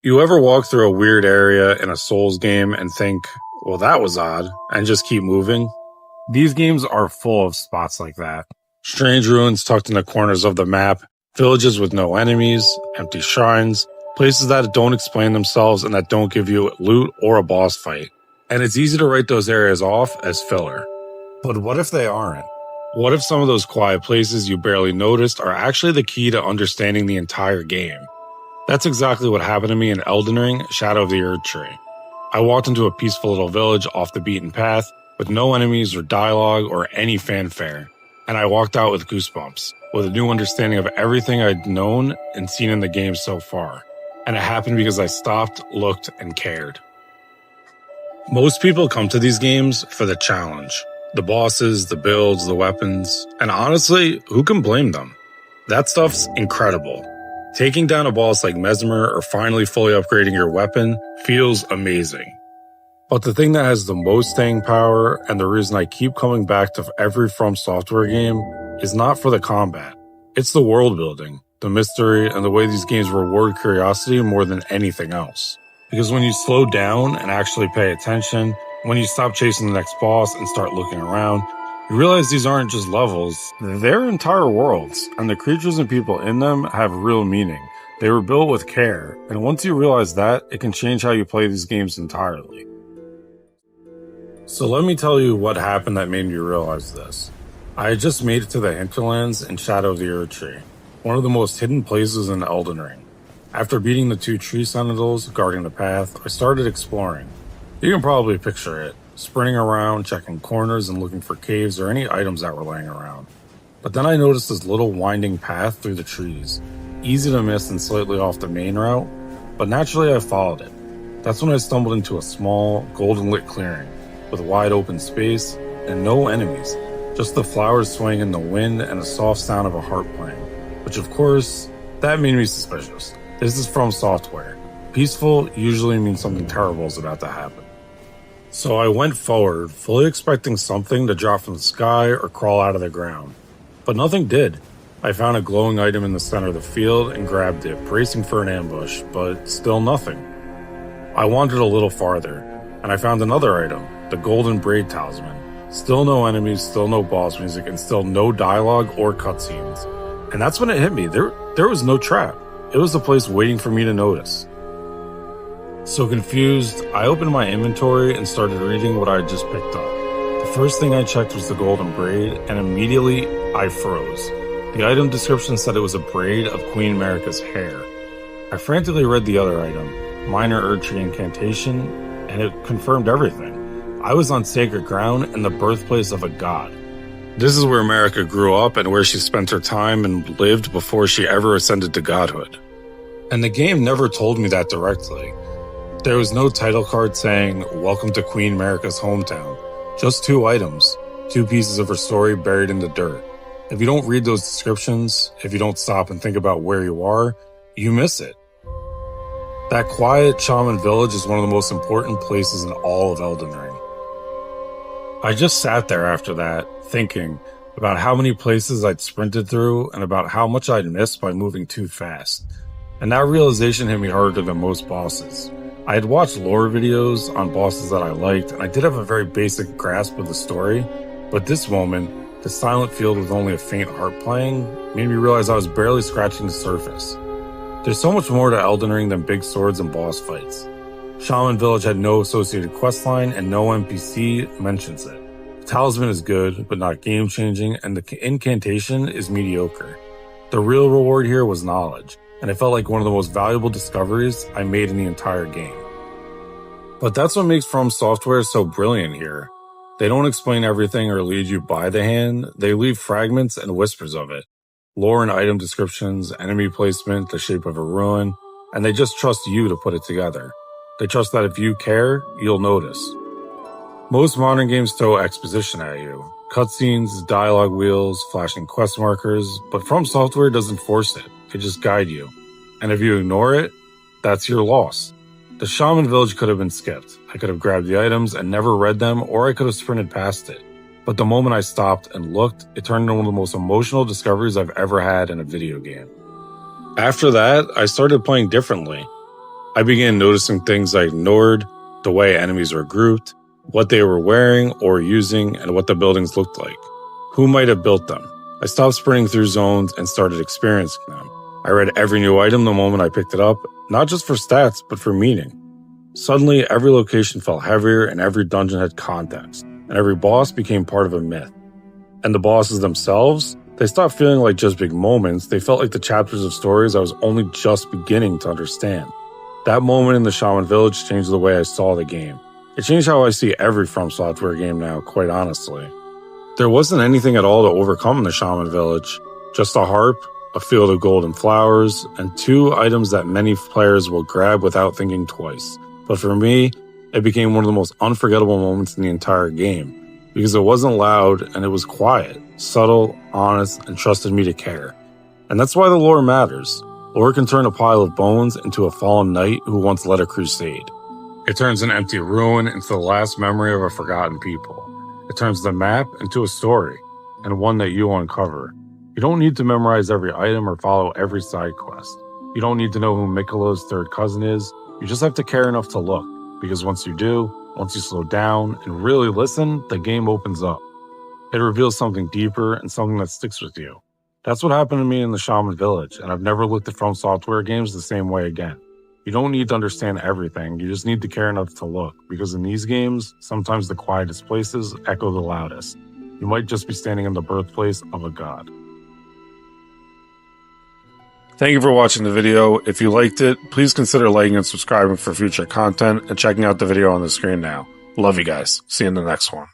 You ever walk through a weird area in a Souls game and think, well, that was odd, and just keep moving? These games are full of spots like that. Strange ruins tucked in the corners of the map, villages with no enemies, empty shrines, places that don't explain themselves and that don't give you loot or a boss fight. And it's easy to write those areas off as filler. But what if they aren't? What if some of those quiet places you barely noticed are actually the key to understanding the entire game? That's exactly what happened to me in Elden Ring: Shadow of the Erdtree. I walked into a peaceful little village off the beaten path with no enemies or dialogue or any fanfare, and I walked out with goosebumps, with a new understanding of everything I'd known and seen in the game so far. And it happened because I stopped, looked, and cared. Most people come to these games for the challenge. The bosses, the builds, the weapons, and honestly, who can blame them? That stuff's incredible. Taking down a boss like Mesmer or finally fully upgrading your weapon feels amazing. But the thing that has the most staying power, and the reason I keep coming back to every From Software game, is not for the combat. It's the world building, the mystery, and the way these games reward curiosity more than anything else. Because when you slow down and actually pay attention, when you stop chasing the next boss and start looking around, you realize these aren't just levels, they're entire worlds, and the creatures and people in them have real meaning. They were built with care, and once you realize that, it can change how you play these games entirely. So let me tell you what happened that made me realize this. I had just made it to the hinterlands in Shadow of the Erdtree, one of the most hidden places in Elden Ring. After beating the 2 tree sentinels guarding the path, I started exploring. You can probably picture it, sprinting around, checking corners and looking for caves or any items that were laying around. But then I noticed this little winding path through the trees, easy to miss and slightly off the main route, but naturally I followed it. That's when I stumbled into a small, golden lit clearing, with wide open space and no enemies, just the flowers swaying in the wind and the soft sound of a harp playing, which of course, that made me suspicious. This is From Software. Peaceful usually means something terrible is about to happen. So I went forward, fully expecting something to drop from the sky or crawl out of the ground. But nothing did. I found a glowing item in the center of the field and grabbed it, bracing for an ambush, but still nothing. I wandered a little farther, and I found another item, the golden braid talisman. Still no enemies, still no boss music, and still no dialogue or cutscenes. And that's when it hit me. There was no trap. It was the place waiting for me to notice. So confused, I opened my inventory and started reading what I had just picked up. The first thing I checked was the golden braid, and immediately I froze. The item description said it was a braid of Queen Marika's hair. I frantically read the other item, minor Erdtree incantation, and it confirmed everything. I was on sacred ground and the birthplace of a god. This is where Marika grew up and where she spent her time and lived before she ever ascended to godhood. And the game never told me that directly. There was no title card saying, "Welcome to Queen Marika's hometown." Just 2 items, 2 pieces of her story buried in the dirt. If you don't read those descriptions, if you don't stop and think about where you are, you miss it. That quiet Shaman village is one of the most important places in all of Elden Ring. I just sat there after that, thinking about how many places I'd sprinted through and about how much I'd missed by moving too fast. And that realization hit me harder than most bosses. I had watched lore videos on bosses that I liked, and I did have a very basic grasp of the story, but this moment, the silent field with only a faint harp playing, made me realize I was barely scratching the surface. There's so much more to Elden Ring than big swords and boss fights. Shaman Village had no associated questline and no NPC mentions it. The talisman is good, but not game-changing, and the incantation is mediocre. The real reward here was knowledge, and it felt like one of the most valuable discoveries I made in the entire game. But that's what makes From Software so brilliant here. They don't explain everything or lead you by the hand, they leave fragments and whispers of it. Lore and item descriptions, enemy placement, the shape of a ruin, and they just trust you to put it together. They trust that if you care, you'll notice. Most modern games throw exposition at you. Cutscenes, dialogue wheels, flashing quest markers, but From Software doesn't force it. They just guide you. And if you ignore it, that's your loss. The Shaman Village could have been skipped. I could have grabbed the items and never read them, or I could have sprinted past it. But the moment I stopped and looked, it turned into one of the most emotional discoveries I've ever had in a video game. After that, I started playing differently. I began noticing things I ignored, the way enemies were grouped, what they were wearing or using, and what the buildings looked like. Who might have built them? I stopped sprinting through zones and started experiencing them. I read every new item the moment I picked it up, not just for stats, but for meaning. Suddenly, every location felt heavier and every dungeon had context, and every boss became part of a myth. And the bosses themselves, they stopped feeling like just big moments, they felt like the chapters of stories I was only just beginning to understand. That moment in the Shaman Village changed the way I saw the game. It changed how I see every From Software game now, quite honestly. There wasn't anything at all to overcome in the Shaman Village, just a harp, a field of golden flowers, and 2 items that many players will grab without thinking twice. But for me, it became one of the most unforgettable moments in the entire game, because it wasn't loud and it was quiet, subtle, honest, and trusted me to care. And that's why the lore matters. Lore can turn a pile of bones into a fallen knight who once led a crusade. It turns an empty ruin into the last memory of a forgotten people. It turns the map into a story, and one that you uncover. You don't need to memorize every item or follow every side quest. You don't need to know who Mikkela's third cousin is. You just have to care enough to look, because once you do, once you slow down and really listen, the game opens up. It reveals something deeper and something that sticks with you. That's what happened to me in the Shaman Village, and I've never looked at From Software games the same way again. You don't need to understand everything, you just need to care enough to look, because in these games, sometimes the quietest places echo the loudest. You might just be standing in the birthplace of a god. Thank you for watching the video. If you liked it, please consider liking and subscribing for future content and checking out the video on the screen now. Love you guys. See you in the next one.